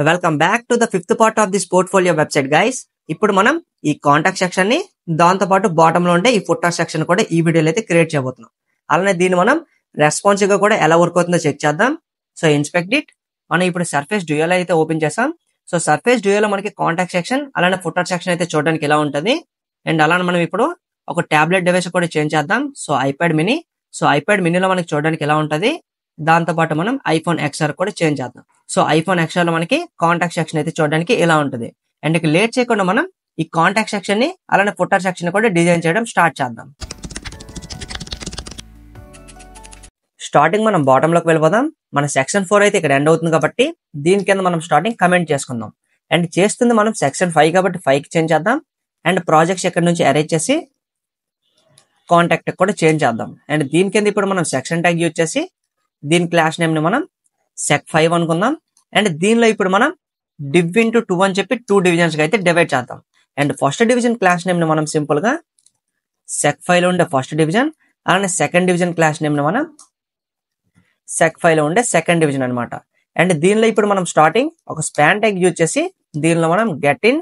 Welcome back to the fifth part of this portfolio website guys. ఇప్పుడు మనం ఈ contact section ని దాంతో పాటు బాటమ్ లో ఉండే ఈ ఫుట్టర్ సెక్షన్ కూడా ఈ వీడియోలో అయితే క్రియేట్ చేయబోతున్నాం. అలానే దీన్ని మనం రెస్పాన్సివ్ గా కూడా ఎలా వర్క్ అవుతుందో చెక్ చేద్దాం. So inspect it. మనం ఇప్పుడు సర్ఫేస్ డ్యూయల్ అయితే ఓపెన్ చేసాం. సో సర్ఫేస్ డ్యూయల్ లో మనకి కాంటాక్ట్ సెక్షన్ అలానే ఫుట్టర్ సెక్షన్ అయితే చూడడానికి ఎలా ఉంటుంది. అండ్ అలానే మనం ఇప్పుడు ఒక టాబ్లెట్ డివైస్ కూడా చేంజ్ చేద్దాం. So iPad mini. So iPad మినీలో మనకి చూడడానికి ఎలా ఉంటుంది. దాంతో పాటు మనం ఐఫోన్ ఎక్స్ఆర్ కూడా చేంజ్ చేద్దాం. సో ఐఫోన్ ఎక్స్ఆర్ లో మనకి కాంటాక్ట్ సెక్షన్ అయితే చూడడానికి ఇలా ఉంటుంది. అండ్ ఇక లేట్ చేయకుండా మనం ఈ కాంటాక్ట్ సెక్షన్ ని అలానే ఫుట్టర్ సెక్షన్ కూడా డిజైన్ చేయడం స్టార్ట్ చేద్దాం. స్టార్టింగ్ మనం బాటమ్ లోకి వెళ్ళిపోదాం. మన సెక్షన్ 4 అయితే ఇక్కడ ఎండ్ అవుతుంది కాబట్టి దీని కింద మనం స్టార్టింగ్ కమెంట్ చేసుకుందాం. అండ్ చేస్తుంది మనం సెక్షన్ 5 కాబట్టి 5 కి చేంజ్ చేద్దాం. అండ్ ప్రాజెక్ట్స్ ఇక్కడ నుంచి అరేంజ్ చేసి కాంటాక్ట్ కూడా చేంజ్ చేద్దాం. అండ్ దీని కింద ఇప్పుడు మనం సెక్షన్ ట్యాగ్ యూజ్ చేసి దీని క్లాస్ నేమ్ ని మనం సెక్ 5 అనుకుందాం. అండ్ దీనిలో ఇప్పుడు మనం డివ్ ఇంటూ 2 అని చెప్పి 2 డివిజన్స్ గా అయితే డివైడ్ చేద్దాం. And first division class name ని మనం సింపుల్ గా సెక్ 5 లో ఉండే ఫస్ట్ డివిజన్, అలానే సెకండ్ డివిజన్ క్లాస్ నేమ్ ని మనం సెక్ 5 లో ఉండే సెకండ్ డివిజన్ అనమాట. అండ్ దీనిలో ఇప్పుడు మనం స్టార్టింగ్ ఒక స్పాన్ ట్యాగ్ యూజ్ చేసి దీనిలో మనం గెట్ ఇన్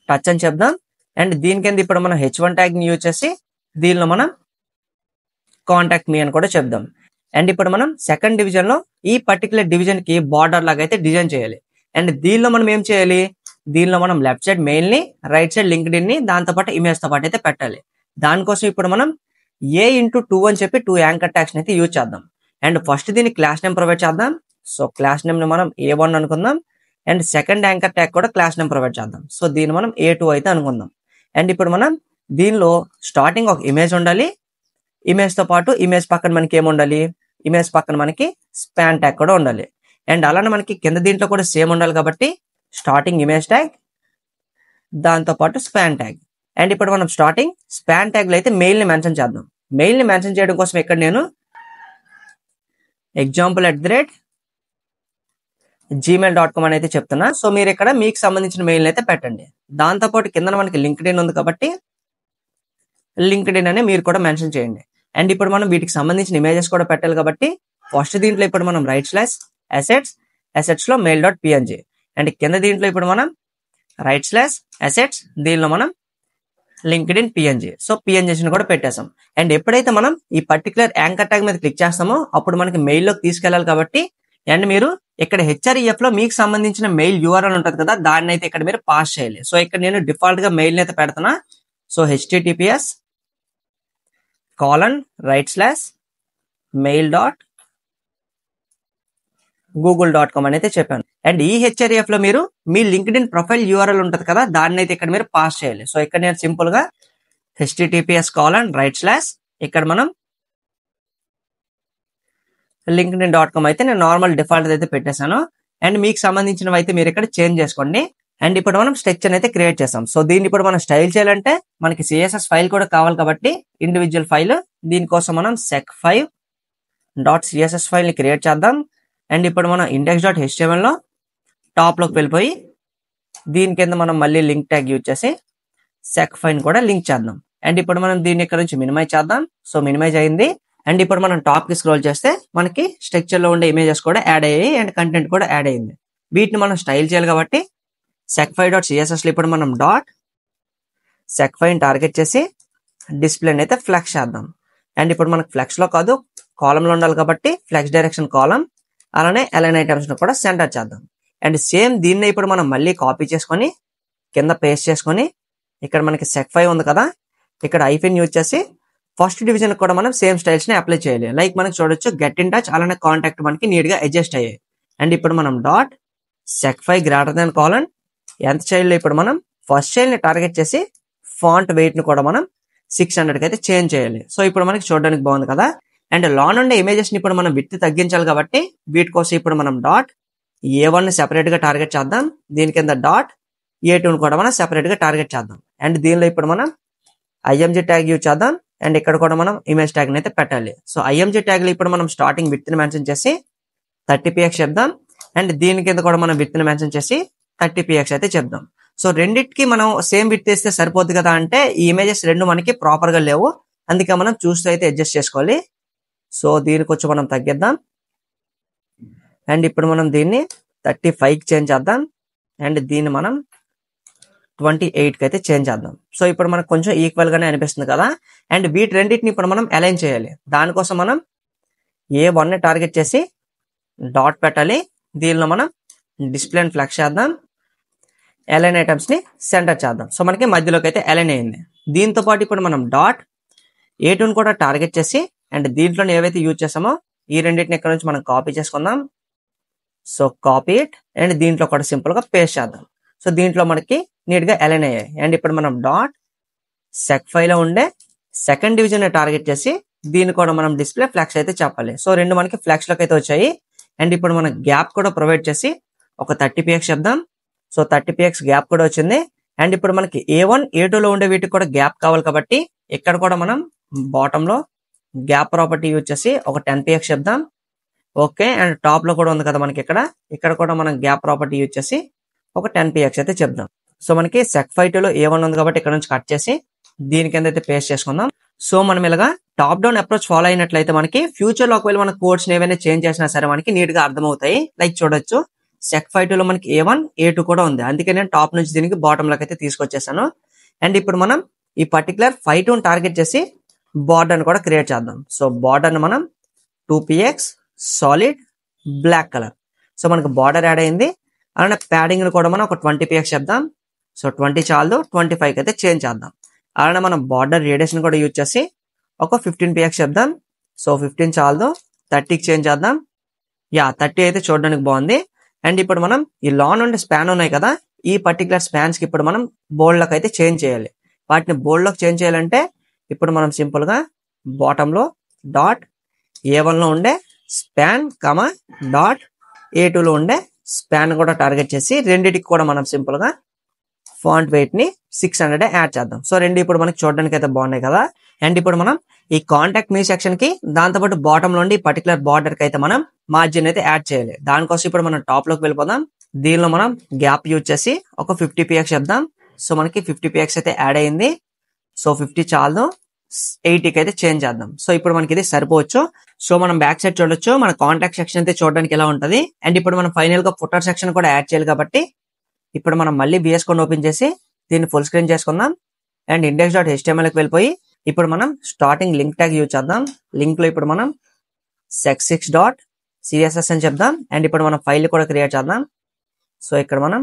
టచ్ అని చెప్దాం. అండ్ దీని కింద ఇప్పుడు మనం H1 ట్యాగ్ ని యూజ్ చేసి దీనిలో మనం కాంటాక్ట్ మీ అని కూడా చెప్దాం. అండ్ ఇప్పుడు మనం సెకండ్ డివిజన్ లో ఈ పర్టికులర్ డివిజన్ కి బార్డర్ లాగా అయితే డిజైన్ చేయాలి. అండ్ దీనిలో మనం ఏం చేయాలి, దీనిలో మనం లెఫ్ట్ సైడ్ మెయిల్ ని, రైట్ సైడ్ లింక్డ్ ఇన్ ని, దాంతో పాటు ఇమేజ్ తో పాటు అయితే పెట్టాలి. దానికోసం ఇప్పుడు మనం A/2 అని చెప్పి 2 యాంకర్ ట్యాగ్స్ అయితే యూజ్ చేద్దాం. అండ్ ఫస్ట్ దీని క్లాస్ నేమ్ ప్రొవైడ్ చేద్దాం. సో క్లాస్ నేమ్ ని మనం A1 అనుకుందాం. అండ్ సెకండ్ యాంకర్ ట్యాగ్ కూడా క్లాస్ నేమ్ ప్రొవైడ్ చేద్దాం. సో దీన్ని మనం A2 అయితే అనుకుందాం. అండ్ ఇప్పుడు మనం దీనిలో స్టార్టింగ్ ఒక ఇమేజ్ ఉండాలి. ఇమేజ్ తో పాటు ఇమేజ్ పక్కన మనకి ఏముండాలి, ఇమేజ్ పక్కన మనకి స్పాన్ ట్యాగ్ కూడా ఉండాలి. అండ్ అలానే మనకి కింద దీంట్లో కూడా సేమ్ ఉండాలి కాబట్టి స్టార్టింగ్ ఇమేజ్ ట్యాగ్ దాంతో పాటు స్పాన్ ట్యాగ్. అండ్ ఇప్పుడు మనం స్టార్టింగ్ స్పాన్ ట్యాగ్ లో అయితే మెయిల్ ని మెన్షన్ చేద్దాం. మెయిల్ ని మెన్షన్ చేయడం కోసం ఇక్కడ నేను example@gmail.com అని అయితే చెప్తున్నా. సో మీరు ఇక్కడ మీకు సంబంధించిన మెయిల్ అయితే పెట్టండి. దాంతో పాటు కింద మనకి లింక్డ్ ఇన్ ఉంది కాబట్టి లింక్డ్ ఇన్ అని మీరు కూడా మెన్షన్ చేయండి. అండ్ ఇప్పుడు మనం వీటికి సంబంధించిన ఇమేజెస్ కూడా పెట్టాలి కాబట్టి ఫస్ట్ దీంట్లో ఇప్పుడు మనం /assets లో mail.png. అండ్ కింద దీంట్లో ఇప్పుడు మనం /assets దీనిలో మనం linked in PNG. So PNGs ని కూడా పెట్టేసాం. అండ్ ఎప్పుడైతే మనం ఈ పర్టికులర్ యాంకర్ ట్యాగ్ మీద క్లిక్ చేస్తామో అప్పుడు మనకి మెయిల్ లోకి తీసుకెళ్లాలి కాబట్టి అండ్ మీరు ఇక్కడ HREF లో మీకు సంబంధించిన మెయిల్ URL ఉంటుంది కదా, దాన్ని అయితే ఇక్కడ మీరు పాస్ చేయాలి. సో ఇక్కడ నేను డిఫాల్ట్ గా మెయిల్ అయితే పెడుతున్నా. సో https://mail.google.com అని అయితే చెప్పాను. అండ్ ఈ HREF లో మీరు మీ లింక్డ్ ఇన్ ప్రొఫైల్ URL ఉంటుంది కదా, దాన్ని అయితే ఇక్కడ మీరు పాస్ చేయాలి. సో ఇక్కడ నేను సింపుల్ గా https:// ఇక్కడ మనం linkedin.com అయితే నేను నార్మల్ డిఫాల్ట్ అయితే పెట్టేశాను. అండ్ మీకు సంబంధించినవి అయితే మీరు ఇక్కడ చేంజ్ చేసుకోండి. అండ్ ఇప్పుడు మనం స్ట్రక్చర్ అయితే క్రియేట్ చేసాం. సో దీన్ని ఇప్పుడు మనం స్టైల్ చేయాలంటే మనకి CSS ఫైల్ కూడా కావాలి కాబట్టి ఇండివిజువల్ ఫైల్, దీనికోసం మనం sec5.css ఫైల్ ని క్రియేట్ చేద్దాం. అండ్ ఇప్పుడు మనం index.html లో టాప్ లోకి వెళ్ళిపోయి దీని కింద మనం మళ్ళీ లింక్ ట్యాగ్ యూజ్ చేసి sec5 కూడా లింక్ చేద్దాం. అండ్ ఇప్పుడు మనం దీన్ని ఇక్కడ నుంచి మినిమైజ్ చేద్దాం. సో మినిమైజ్ అయింది. అండ్ ఇప్పుడు మనం టాప్ కి స్క్రోల్ చేస్తే మనకి స్ట్రక్చర్ లో ఉండే ఇమేజెస్ కూడా యాడ్ అయ్యాయి అండ్ కంటెంట్ కూడా యాడ్ అయింది. వీటిని మనం స్టైల్ చేయాలి కాబట్టి sec5.css లో ఇప్పుడు మనం sec5 టార్గెట్ చేసి డిస్ప్లేని అయితే ఫ్లెక్స్ చేద్దాం. అండ్ ఇప్పుడు మనకు ఫ్లెక్స్ లో కాదు కాలం లో ఉండాలి కాబట్టి ఫ్లెక్స్ డైరెక్షన్ కాలం, అలానే అలైన్ ఐటమ్స్ ను కూడా సెంటర్ చేద్దాం. అండ్ సేమ్ దీన్ని ఇప్పుడు మనం మళ్ళీ కాపీ చేసుకొని కింద పేస్ట్ చేసుకొని ఇక్కడ మనకి sec5 ఉంది కదా, ఇక్కడ ఐఫిన్ యూజ్ చేసి ఫస్ట్ డివిజన్ కూడా మనం సేమ్ స్టైల్స్ ని అప్లై చేయాలి. లైక్ మనకి చూడొచ్చు గెట్ ఇన్ టచ్ అలానే కాంటాక్ట్ మనకి నీట్ గా అడ్జస్ట్ అయ్యాయి. అండ్ ఇప్పుడు మనం sec5 nth చైల్డ్ లో ఇప్పుడు మనం ఫస్ట్ చైల్డ్ ని టార్గెట్ చేసి ఫాంట్ వెయిట్ ని కూడా మనం 600 కి అయితే చేంజ్ చేయాలి. సో ఇప్పుడు మనకి చూడడానికి బాగుంది కదా. అండ్ లా నుండి ఇమేజెస్ ని ఇప్పుడు మనం విడ్త్ తగ్గించాలి కాబట్టి వీటి కోసం ఇప్పుడు మనం A1 ని సెపరేట్ గా టార్గెట్ చేద్దాం. దీని కింద A2 ని కూడా మనం సెపరేట్ గా టార్గెట్ చేద్దాం. అండ్ దీనిలో ఇప్పుడు మనం IMG ట్యాగ్ యూజ్ చేద్దాం. అండ్ ఇక్కడ కూడా మనం ఇమేజ్ ట్యాగ్ ని అయితే పెట్టాలి. సో IMG ట్యాగ్ లో ఇప్పుడు మనం స్టార్టింగ్ విడ్త్ ని మెన్షన్ చేసి 30px చెప్దాం. అండ్ దీని కింద కూడా మనం విడ్త్ ని మెన్షన్ చేసి 30px అయితే చెప్దాం. సో రెండింటికి మనం సేమ్ విడ్త్ ఇస్తే సరిపోద్ది కదా అంటే ఈ ఇమేజెస్ రెండు మనకి ప్రాపర్ గా లేవు, అందుకే మనం చూస్తూ అయితే అడ్జస్ట్ చేసుకోవాలి. సో దీనికి వచ్చి మనం తగ్గిద్దాం. అండ్ ఇప్పుడు మనం దీన్ని 35కి చేంజ్ చేద్దాం. అండ్ దీన్ని మనం 28కి అయితే చేంజ్ చేద్దాం. సో ఇప్పుడు మనకు కొంచెం ఈక్వల్ గానే అనిపిస్తుంది కదా. అండ్ వీటి రెండింటిని ఇప్పుడు మనం అలైన్ చేయాలి. దానికోసం మనం A1 ని టార్గెట్ చేసి డాట్ పెట్టాలి. దీనిలో మనం డిస్ప్లే ఫ్లెక్స్ చేద్దాం. అలైన్ ఐటమ్స్ ని సెంటర్ చేద్దాం. సో మనకి మధ్యలోకి అయితే అలైన్ అయింది. దీంతో పాటు ఇప్పుడు మనం డాట్ A2ని కూడా టార్గెట్ చేసి అండ్ దీంట్లో ఏవైతే యూజ్ చేసామో ఈ రెండింటిని ఇక్కడ నుంచి మనం కాపీ చేసుకుందాం. సో కాపీ ఇట్ అండ్ దీంట్లో కూడా సింపుల్ గా పేస్ట్ చేద్దాం. సో దీంట్లో మనకి నీట్ గా అలైన్ అయ్యాయి. అండ్ ఇప్పుడు మనం డాట్ sec5 లో ఉండే సెకండ్ డివిజన్ టార్గెట్ చేసి దీన్ని కూడా మనం డిస్ప్లే ఫ్లెక్స్ అయితే చెప్పాలి. సో రెండు మనకి ఫ్లెక్స్ లోకి అయితే వచ్చాయి. అండ్ ఇప్పుడు మనం గ్యాప్ కూడా ప్రొవైడ్ చేసి ఒక 30px చెప్దాం. సో 30px గ్యాప్ కూడా వచ్చింది. అండ్ ఇప్పుడు మనకి A1 A2 లో ఉండే వీటికి కూడా గ్యాప్ కావాలి కాబట్టి ఇక్కడ కూడా మనం బాటమ్ లో గ్యాప్ ప్రాపర్టీ యూజ్ చేసి ఒక 10px చెప్దాం. ఓకే. అండ్ టాప్ లో కూడా ఉంది కదా మనకి ఇక్కడ కూడా మనం గ్యాప్ ప్రాపర్టీ యూజ్ చేసి ఒక 10px అయితే చెప్దాం. సో మనకి sec5 లో A1 ఉంది కాబట్టి ఇక్కడ నుంచి కట్ చేసి దీని కింద అయితే పేస్ట్ చేసుకుందాం. సో మనం ఇలాగా టాప్ డౌన్ అప్రోచ్ ఫాలో అయినట్లయితే మనకి ఫ్యూచర్ లో ఒకవేళ మన కోడ్స్ ఏవైనా చేంజ్ చేసినా సరే మనకి నీట్ గా అర్థమవుతాయి. లైక్ చూడొచ్చు sec5 లో మనకి A1 A2 కూడా ఉంది. అందుకే నేను టాప్ నుంచి దీనికి బాటమ్ లోకి అయితే తీసుకొచ్చేసాను. అండ్ ఇప్పుడు మనం ఈ పర్టికులర్ 5 టార్గెట్ చేసి బార్డర్ కూడా క్రియేట్ చేద్దాం. సో బార్డర్ మనం 2px solid black colour. So మనకి బార్డర్ యాడ్ అయింది. అలానే ప్యాడింగ్ కూడా మనం ఒక 20px చెప్దాం. సో 20 చాలు, 25కి అయితే చేంజ్ చేద్దాం. అలానే మనం బార్డర్ రేడియస్ కూడా యూజ్ చేసి ఒక 15px చెప్దాం. సో 15 చాలు, 30కి చేంజ్ చేద్దాం. 30 అయితే చూడడానికి బాగుంది. అండ్ ఇప్పుడు మనం ఈ లాన్ నుండి స్పాన్ ఉన్నాయి కదా, ఈ పర్టికులర్ స్పాన్స్ కి ఇప్పుడు మనం బోల్డ్ లోకి అయితే చేంజ్ చేయాలి. వాటిని బోల్డ్ లోకి చేంజ్ చేయాలంటే ఇప్పుడు మనం సింపుల్ గా బాటమ్ లో డాట్ A1 లో ఉండే స్పాన్ డాట్ A2 లో ఉండే స్పాన్ కూడా టార్గెట్ చేసి రెండింటికి కూడా మనం సింపుల్ గా ఫాంట్ వెయిట్ ని 600 యాడ్ చేద్దాం. సో రెండు ఇప్పుడు మనకి చూడడానికి అయితే బాగున్నాయి కదా. అండ్ ఇప్పుడు మనం ఈ కాంటాక్ట్ మీ సెక్షన్ కి దాంతోపాటు బాటమ్ నుండి పర్టికులర్ బార్డర్ కి అయితే మనం మార్జిన్ అయితే యాడ్ చేయాలి. దానికోసం ఇప్పుడు మనం టాప్ లోకి వెళ్ళిపోదాం. దీనిలో మనం గ్యాప్ యూజ్ చేసి ఒక 50px చెప్దాం. సో మనకి 50px అయితే యాడ్ అయింది. సో 50 చాలు, 80కి అయితే చేంజ్ చేద్దాం. సో ఇప్పుడు మనకి ఇది సరిపోవచ్చు. సో మనం బ్యాక్ సైడ్ చూడొచ్చు మన కాంటాక్ట్ సెక్షన్ అయితే చూడడానికి ఎలా ఉంటది. అండ్ ఇప్పుడు మనం ఫైనల్ గా ఫుటర్ సెక్షన్ కూడా యాడ్ చేయాలి కాబట్టి ఇప్పుడు మనం మళ్ళీ VS Code ఓపెన్ చేసి దీన్ని ఫుల్ స్క్రీన్ చేసుకుందాం. అండ్ index.htmlకి వెళ్ళిపోయి ఇప్పుడు మనం స్టార్టింగ్ లింక్ ట్యాగ్ యూజ్ చేద్దాం. లింక్ లో ఇప్పుడు మనం sec6.css అని చెప్దాం. అండ్ ఇప్పుడు మనం ఫైల్ కూడా క్రియేట్ చేద్దాం. సో ఇక్కడ మనం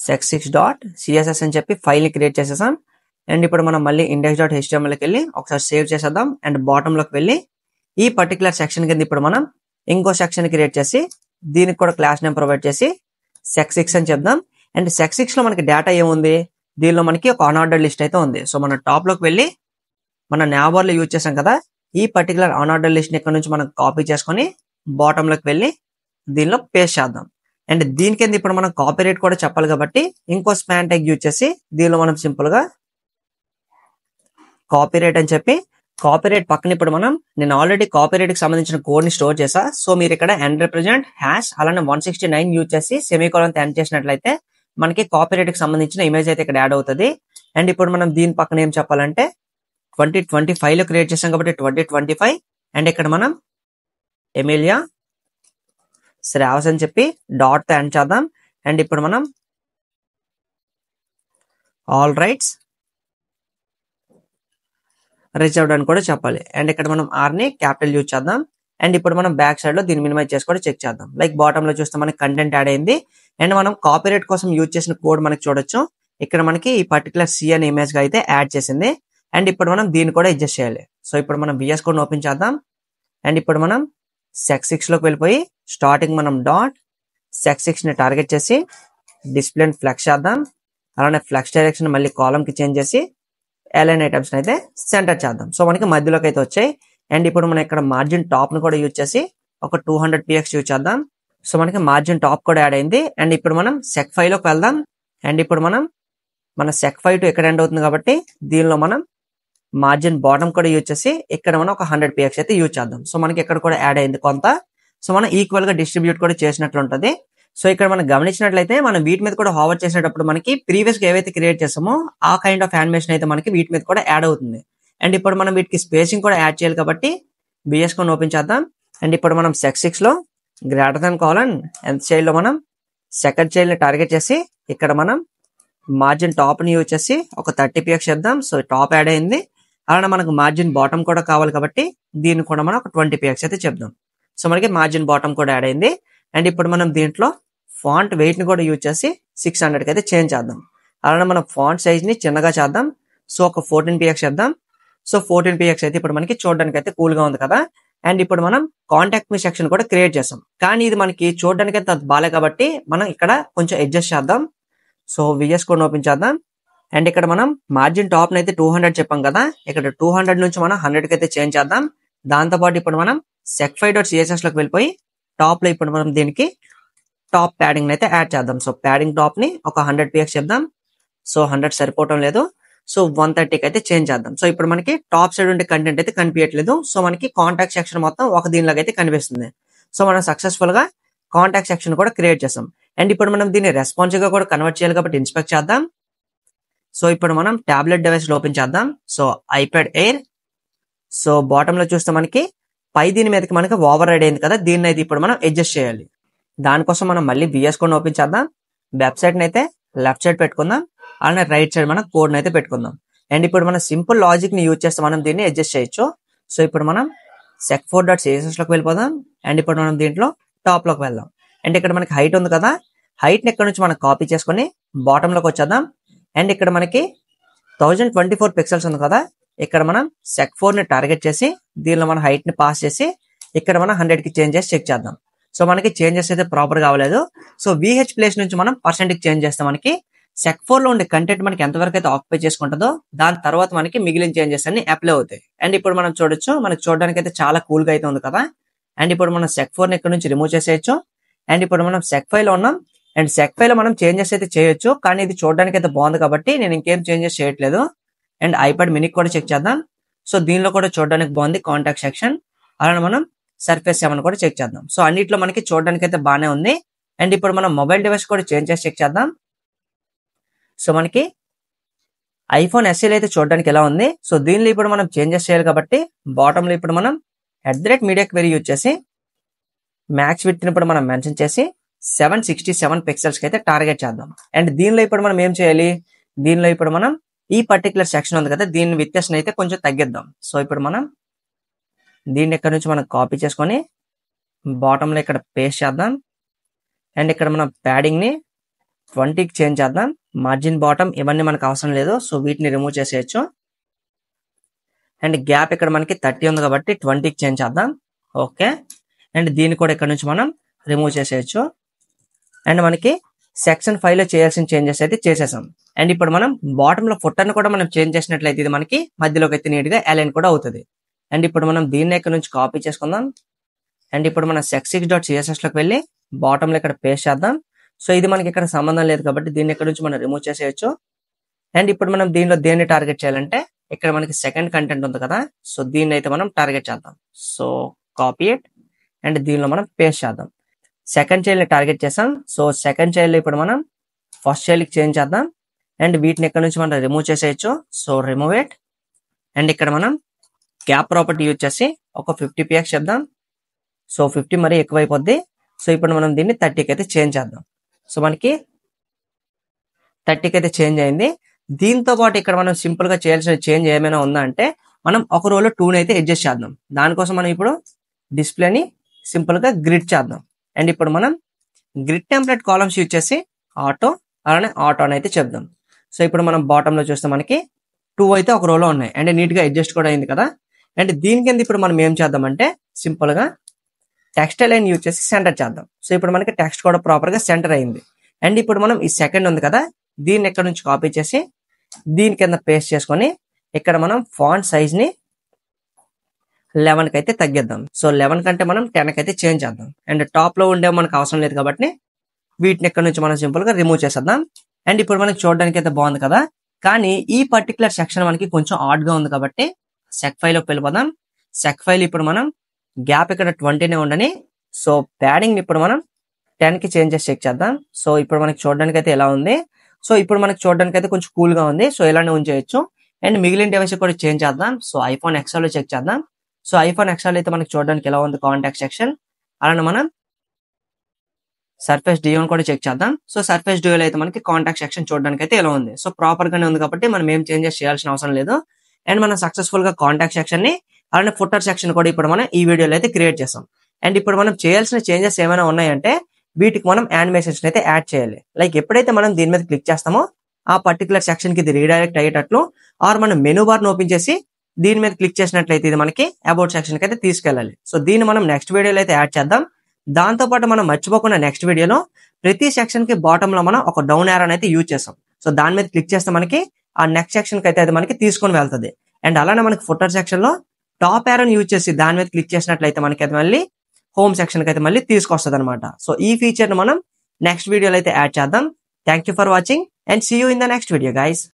sec6.css అని చెప్పి ఫైల్ ని క్రియేట్ చేసేసాం. అండ్ ఇప్పుడు మనం మళ్ళీ index.htmlకి వెళ్ళి ఒకసారి సేవ్ చేసేద్దాం. అండ్ బాటమ్ లోకి వెళ్ళి ఈ పర్టికులర్ సెక్షన్ కింద ఇప్పుడు మనం ఇంకో సెక్షన్ క్రియేట్ చేసి దీనికి కూడా క్లాస్ నేమ్ ప్రొవైడ్ చేసి sec6 అని చెప్దాం. అండ్ sec6 లో మనకి డేటా ఏముంది, దీనిలో మనకి ఒక అన్ఆర్డర్ లిస్ట్ అయితే ఉంది. సో మనం టాప్ లోకి వెళ్ళి మన నాబార్ లో యూజ్ చేసాం కదా, ఈ పర్టికులర్ అన్ఆర్డర్ లిస్ట్ ని ఇక్కడ నుంచి మనం కాపీ చేసుకొని బాటమ్ లోకి వెళ్ళి దీనిలో పేస్ట్ చేద్దాం. అండ్ దీని కింద ఇప్పుడు మనం కాపీ రేట్ కూడా చెప్పాలి కాబట్టి ఇంకో స్పాన్ ట్యాగ్ యూజ్ చేసి దీనిలో మనం సింపుల్ గా కాపీ రేట్ అని చెప్పి కాపీ రేట్ పక్కన ఇప్పుడు నేను ఆల్రెడీ కాపీ రేట్ కి సంబంధించిన కోడ్ ని స్టోర్ చేసా. సో మీరు ఇక్కడ &, అలానే 169 యూజ్ చేసి సెమీకోలన్ ఎండ్ చేసినట్లయితే మనకి కాపీ రేట్ కి సంబంధించిన ఇమేజ్ అయితే ఇక్కడ యాడ్ అవుతుంది. అండ్ ఇప్పుడు మనం దీని పక్కన ఏం చెప్పాలంటే 2025 లో క్రియేట్ చేసాం కాబట్టి 2025. అండ్ ఇక్కడ మనం ఎమిలియా శ్రావస్ అని చెప్పి డాట్ తో ఎండ్ చేద్దాం. అండ్ ఇప్పుడు మనం ఆల్ రైట్స్ రిజర్వ్డ్ అని కూడా చెప్పాలి. అండ్ ఇక్కడ మనం R ని క్యాపిటల్ యూజ్ చేద్దాం. అండ్ ఇప్పుడు మనం బ్యాక్ సైడ్ లో దీన్ని మినిమైజ్ చేసి కూడా చెక్ చేద్దాం. లైక్ బాటమ్ లో చూస్తే మనకి కంటెంట్ యాడ్ అయింది. అండ్ మనం కాపీరైట్ కోసం యూజ్ చేసిన కోడ్ మనకి చూడొచ్చు. ఇక్కడ మనకి ఈ పర్టికులర్ C అనే ఇమేజ్ గా అయితే యాడ్ చేసింది. అండ్ ఇప్పుడు మనం దీన్ని కూడా అడ్జస్ట్ చేయాలి. సో ఇప్పుడు మనం VS Code ఓపెన్ చేద్దాం. అండ్ ఇప్పుడు మనం sec6 లోకి వెళ్ళిపోయి స్టార్టింగ్ మనం డాట్ sec6 ని టార్గెట్ చేసి డిస్ప్లే ఫ్లెక్స్ చేద్దాం. అలానే ఫ్లెక్స్ డైరెక్షన్ మళ్ళీ కాలమ్ కి చేంజ్ చేసి అలైన్ ఐటమ్స్ అయితే సెంటర్ చేద్దాం. సో మనకి మధ్యలోకి అయితే వచ్చాయి. అండ్ ఇప్పుడు మనం ఇక్కడ మార్జిన్ టాప్ ను కూడా యూజ్ చేసి ఒక 200px యూజ్ చేద్దాం. సో మనకి మార్జిన్ టాప్ కూడా యాడ్ అయింది. అండ్ ఇప్పుడు మనం sec5 లోకి వెళ్దాం. అండ్ ఇప్పుడు మన sec5 టు ఎక్కడ ఎండ్ అవుతుంది కాబట్టి దీనిలో మనం మార్జిన్ బాటమ్ కూడా యూజ్ చేసి ఇక్కడ మనం ఒక 100px అయితే యూజ్ చేద్దాం. సో మనకి ఇక్కడ కూడా యాడ్ అయింది కొంత. సో మనం ఈక్వల్ గా డిస్ట్రిబ్యూట్ కూడా చేసినట్లు ఉంటుంది. సో ఇక్కడ మనం గమనించినట్లయితే మనం వీటి మీద కూడా హోవర్ చేసేటప్పుడు మనకి ప్రీవియస్ గా ఏవైతే క్రియేట్ చేసామో ఆ కైండ్ ఆఫ్ యానిమేషన్ అయితే మనకి వీటి మీద కూడా యాడ్ అవుతుంది. అండ్ ఇప్పుడు మనం వీటికి స్పేసింగ్ కూడా యాడ్ చేయాలి కాబట్టి VS Code ఓపెన్ చేద్దాం. అండ్ ఇప్పుడు మనం sec6 లో greater than colon nth child లో మనం సెకండ్ చైల్డ్ ని టార్గెట్ చేసి ఇక్కడ మనం మార్జిన్ టాప్ ని యూజ్ చేసి ఒక 30px చెప్దాం. సో టాప్ యాడ్ అయింది. అలానే మనకు మార్జిన్ బాటమ్ కూడా కావాలి కాబట్టి దీన్ని కూడా మనం ఒక 20px అయితే చెప్దాం. సో మనకి మార్జిన్ బాటమ్ కూడా యాడ్ అయింది. అండ్ ఇప్పుడు మనం దీంట్లో ఫాంట్ వెయిట్ ని కూడా యూజ్ చేసి 600 కి అయితే చేంజ్ చేద్దాం. అలానే మనం ఫాంట్ సైజ్ ని చిన్నగా చేద్దాం. సో ఒక 14px చెప్దాం. సో 14px అయితే ఇప్పుడు మనకి చూడడానికి అయితే కూల్ గా ఉంది కదా. అండ్ ఇప్పుడు మనం కాంటాక్ట్ మీ సెక్షన్ కూడా క్రియేట్ చేసాం. కానీ ఇది మనకి చూడడానికి అయితే బాలే కాబట్టి మనం ఇక్కడ కొంచెం అడ్జస్ట్ చేద్దాం. సో విఎస్ కోడ్ ఓపెన్ చేద్దాం. అండ్ ఇక్కడ మనం మార్జిన్ టాప్ అయితే 200 చెప్పాం కదా. ఇక్కడ 200 నుంచి మనం 100 కి అయితే చేంజ్ చేద్దాం. దాంతో పాటు ఇప్పుడు మనం sec5.css లోకి వెళ్ళిపోయి టాప్ లో ఇప్పుడు మనం దీనికి టాప్ ప్యాడింగ్ అయితే యాడ్ చేద్దాం. సో ప్యాడింగ్ టాప్ ని ఒక 100px చెప్దాం. సో 100 సరిపోవటం లేదు. సో 130కి అయితే చేంజ్ చేద్దాం. సో ఇప్పుడు మనకి టాప్ సైడ్ ఉండే కంటెంట్ అయితే కనిపించట్లేదు. సో మనకి కాంటాక్ట్ సెక్షన్ మొత్తం ఒక దీనిలాగా అయితే కనిపిస్తుంది. సో మనం సక్సెస్ఫుల్ గా కాంటాక్ట్ సెక్షన్ కూడా క్రియేట్ చేసాం. అండ్ ఇప్పుడు మనం దీన్ని రెస్పాన్సివ్ గా కూడా కన్వర్ట్ చేయాలి కాబట్టి ఇన్స్పెక్ట్ చేద్దాం. సో ఇప్పుడు మనం టాబ్లెట్ డివైస్ ఓపెన్ చేద్దాం. So iPad air. So bottom లో చూస్తే మనకి పై దీని మీదకి మనకి ఓవర్ రైడ్ అయింది కదా. దీన్ని అయితే ఇప్పుడు మనం అడ్జస్ట్ చేయాలి. దానికోసం మనం మళ్ళీ విఎస్ కోడ్ ఓపెన్ చేద్దాం. వెబ్సైట్ ని అయితే లెఫ్ట్ సైడ్ పెట్టుకుందాం. అలానే రైట్ సైడ్ మనం కోడ్ అయితే పెట్టుకుందాం. అండ్ ఇప్పుడు మనం సింపుల్ లాజిక్ ని యూజ్ చేస్తే మనం దీన్ని అడ్జస్ట్ చేయొచ్చు. సో ఇప్పుడు మనం sec4.css లోకి వెళ్ళిపోదాం. అండ్ ఇప్పుడు మనం దీంట్లో టాప్ లోకి వెళ్దాం. అండ్ ఇక్కడ మనకి హైట్ ఉంది కదా. హైట్ ని ఇక్కడ నుంచి మనం కాపీ చేసుకొని బాటమ్ లోకి వచ్చేద్దాం. అండ్ ఇక్కడ మనకి 1024 పిక్సెల్స్ ఉంది కదా. ఇక్కడ మనం sec4 ని టార్గెట్ చేసి దీనిలో మన హైట్ ని పాస్ చేసి ఇక్కడ మనం 100 కి చేంజ్ చేసి చెక్ చేద్దాం. సో మనకి చేంజెస్ అయితే ప్రాపర్ గా అవ్వలేదు. సో VH ప్లేస్ నుంచి మనం పర్సెంట్ కి చేంజ్ చేస్తే మనకి sec4 లో ఉండే కంటెంట్ మనకి ఎంతవరకు అయితే ఆక్యుపై చేసుకుంటుందో దాని తర్వాత మనకి మిగిలిన చేంజెస్ అన్ని అప్లై అవుతాయి. అండ్ ఇప్పుడు మనం చూడొచ్చు, మనకి చూడడానికి అయితే చాలా కూల్ గా అయితే ఉంది కదా. అండ్ ఇప్పుడు మనం sec4 ని ఇక్కడ నుంచి రిమూవ్ చేసేయచ్చు. అండ్ ఇప్పుడు మనం sec5 లో ఉన్నాం. అండ్ sec5 లో మనం చేంజెస్ అయితే చేయొచ్చు. కానీ ఇది చూడడానికి అయితే బాగుంది కాబట్టి నేను ఇంకేం చేంజెస్ చేయట్లేదు. అండ్ ఐప్యాడ్ మినీ కూడా చెక్ చేద్దాం. సో దీనిలో కూడా చూడడానికి బాగుంది కాంటాక్ట్ సెక్షన్. అలానే మనం సర్ఫేస్ 7 కూడా చెక్ చేద్దాం. సో అన్నిట్లో మనకి చూడడానికి అయితే బాగానే ఉంది. అండ్ ఇప్పుడు మనం మొబైల్ డివైస్ కూడా చేంజ్ చేసి చెక్ చేద్దాం. సో మనకి ఐఫోన్ SE అయితే చూడడానికి ఎలా ఉంది. సో దీనిలో ఇప్పుడు మనం చేంజెస్ చేయాలి కాబట్టి బాటమ్ లో ఇప్పుడు మనం @media query యూజ్ చేసి మ్యాక్స్ విడ్త్ ని ఇప్పుడు మనం మెన్షన్ చేసి 767 పిక్సెల్స్ కి అయితే టార్గెట్ చేద్దాం. అండ్ దీనిలో ఇప్పుడు మనం ఏం చేయాలి, దీనిలో ఇప్పుడు మనం ఈ పర్టికులర్ సెక్షన్ ఉంది కదా, దీని విత్నెస్ అయితే కొంచెం తగ్గిద్దాం. సో ఇప్పుడు మనం దీన్ని ఇక్కడ నుంచి మనం కాపీ చేసుకొని బాటమ్ లో ఇక్కడ పేస్ట్ చేద్దాం. అండ్ ఇక్కడ మనం ప్యాడింగ్ ని 20కి చేంజ్ చేద్దాం. మార్జిన్ బాటమ్ ఇవన్నీ మనకు అవసరం లేదు. సో వీటిని రిమూవ్ చేసేయచ్చు. అండ్ గ్యాప్ ఇక్కడ మనకి 30 ఉంది కాబట్టి 20కి చేంజ్ చేద్దాం. ఓకే. అండ్ దీన్ని కూడా ఇక్కడ నుంచి మనం రిమూవ్ చేసేయచ్చు. అండ్ మనకి సెక్షన్ 5 లో చేయాల్సిన చేంజెస్ అయితే చేసేసాం. అండ్ ఇప్పుడు మనం బాటమ్ లో ఫుటర్ ని కూడా మనం చేంజ్ చేసినట్లయితే ఇది మనకి మధ్యలోకి అయితే నీట్ గా అలైన్ కూడా అవుతుంది. అండ్ ఇప్పుడు మనం దీన్ని ఇక్కడ నుంచి కాపీ చేసుకుందాం. అండ్ ఇప్పుడు మనం sec6.css లోకి వెళ్ళి బాటమ్ లో ఇక్కడ పేస్ట్ చేద్దాం. సో ఇది మనకి ఇక్కడ సంబంధం లేదు కాబట్టి దీన్ని ఇక్కడ నుంచి మనం రిమూవ్ చేసేయచ్చు. అండ్ ఇప్పుడు మనం దీనిలో దేన్ని టార్గెట్ చేయాలంటే ఇక్కడ మనకి సెకండ్ కంటెంట్ ఉంది కదా. సో దీన్ని అయితే మనం టార్గెట్ చేద్దాం. సో కాపీ ఇట్ అండ్ దీనిలో మనం పేస్ట్ చేద్దాం. సెకండ్ చైల్డ్ ని టార్గెట్ చేసాం. సో సెకండ్ చైల్డ్ ఇప్పుడు మనం ఫస్ట్ చైల్డ్ కి చేంజ్ చేద్దాం. అండ్ వీటిని ఇక్కడ నుంచి మనం రిమూవ్ చేసేయచ్చు. So remove it. అండ్ ఇక్కడ మనం గ్యాప్ ప్రాపర్టీ యూజ్ చేసి ఒక 50px చెప్దాం. సో 50 మరీ ఎక్కువైపోద్ది. సో ఇప్పుడు మనం దీన్ని 30కి అయితే చేంజ్ చేద్దాం. సో మనకి 30కి అయితే చేంజ్ అయింది. దీంతో పాటు ఇక్కడ మనం సింపుల్ గా చేయాల్సిన చేంజ్ ఏమైనా ఉందా అంటే మనం ఒక రోలో 2ని అయితే అడ్జస్ట్ చేద్దాం. దానికోసం మనం ఇప్పుడు డిస్ప్లేని సింపుల్ గా గ్రిడ్ చేద్దాం. అండ్ ఇప్పుడు మనం గ్రిడ్ టెంప్లెట్ కాలమ్స్ యూజ్ చేసి ఆటో అలానే ఆటో అని అయితే చెప్దాం. సో ఇప్పుడు మనం బాటమ్ లో చూస్తే మనకి 2 అయితే ఒక రోలో ఉన్నాయి. అండ్ నీట్ గా అడ్జస్ట్ కూడా అయింది కదా. అండ్ దీని కింద ఇప్పుడు మనం ఏం చేద్దామంటే సింపుల్ గా టెక్స్ట్ లైన్ యూజ్ చేసి సెంటర్ చేద్దాం. సో ఇప్పుడు మనకి టెక్స్ట్ కూడా ప్రాపర్ గా సెంటర్ అయింది. అండ్ ఇప్పుడు మనం ఈ సెకండ్ ఉంది కదా, దీన్ని ఇక్కడ నుంచి కాపీ చేసి దీని కింద పేస్ట్ చేసుకొని ఇక్కడ మనం ఫాంట్ సైజ్ ని 11కి అయితే తగ్గిద్దాం. సో 11 కంటే మనం 10కి అయితే చేంజ్ చేద్దాం. అండ్ టాప్ లో ఉండే మనకు అవసరం లేదు కాబట్టి వీటిని ఇక్కడ నుంచి మనం సింపుల్ గా రిమూవ్ చేసేద్దాం. అండ్ ఇప్పుడు మనకి చూడడానికి అయితే బాగుంది కదా. కానీ ఈ పర్టికులర్ సెక్షన్ మనకి కొంచెం ఆడ్ గా ఉంది కాబట్టి sec5 లోకి వెళ్ళిపోదాం. sec5 ఇప్పుడు మనం గ్యాప్ ఇక్కడ 20నే ఉండని. సో ప్యాడింగ్ ఇప్పుడు మనం 10కి చేంజ్ చేసి చెక్ చేద్దాం. సో ఇప్పుడు మనకి చూడడానికి అయితే ఎలా ఉంది. సో ఇప్పుడు మనకి చూడడానికి అయితే కొంచెం కూల్ గా ఉంది. సో ఇలానే ఉంచేయచ్చు. అండ్ మిగిలిన డివైస్ కూడా చేంజ్ చేద్దాం. సో ఐఫోన్ XR లో చెక్ చేద్దాం. సో ఐఫోన్ XR అయితే మనకి చూడడానికి ఎలా ఉంది కాంటాక్ట్ సెక్షన్. అలానే మనం సర్ఫేస్ డియోని కూడా చెక్ చేద్దాం. సో సర్ఫేస్ డియోలో అయితే మనకి కాంటాక్ట్ సెక్షన్ చూడడానికి అయితే ఇలా ఉంది. సో ప్రాపర్ గానే ఉంది కాబట్టి మనం ఏం చేంజెస్ చేయాల్సిన అవసరం లేదు. అండ్ మనం సక్సెస్ఫుల్ గా కాంటాక్ట్ సెక్షన్ ని అలానే ఫుటర్ సెక్షన్ కూడా ఇప్పుడు మనం ఈ వీడియోలో అయితే క్రియేట్ చేసాం. అండ్ ఇప్పుడు మనం చేయాల్సిన చేంజెస్ ఏమైనా ఉన్నాయంటే వీటికి మనం యానిమేషన్స్ అయితే యాడ్ చేయాలి. లైక్ ఎప్పుడైతే మనం దీని మీద క్లిక్ చేస్తామో ఆ పర్టికులర్ సెక్షన్ కి ఇది రీడైరెక్ట్ అయ్యేటట్లు ఆర్ మనం మెనూ బార్ ఓపెన్ చేసి దీని మీద క్లిక్ చేసినట్లయితే ఇది మనకి అబౌట్ సెక్షన్ కి అయితే తీసుకెళ్ళాలి. సో దీన్ని మనం నెక్స్ట్ వీడియోలో అయితే యాడ్ చేద్దాం. దాంతో పాటు మనం మర్చిపోకుండా నెక్స్ట్ వీడియోలో ప్రతి సెక్షన్ కి బాటమ్ లో మనం ఒక డౌన్ యారో అయితే యూజ్ చేస్తాం. సో దాని మీద క్లిక్ చేస్తే మనకి ఆ నెక్స్ట్ సెక్షన్ కి అయితే అది మనకి తీసుకొని వెళ్తుంది. అండ్ అలానే మనకి ఫుటర్ సెక్షన్ లో టాప్ యారోని యూజ్ చేసి దాని మీద క్లిక్ చేసినట్లయితే మనకి అది మళ్ళీ హోమ్ సెక్షన్ కి అయితే మళ్ళీ తీసుకొస్తుంది అనమాట. సో ఈ ఫీచర్ ని మనం నెక్స్ట్ వీడియోలో అయితే యాడ్ చేద్దాం. Thank you for watching and see you in the next video guys.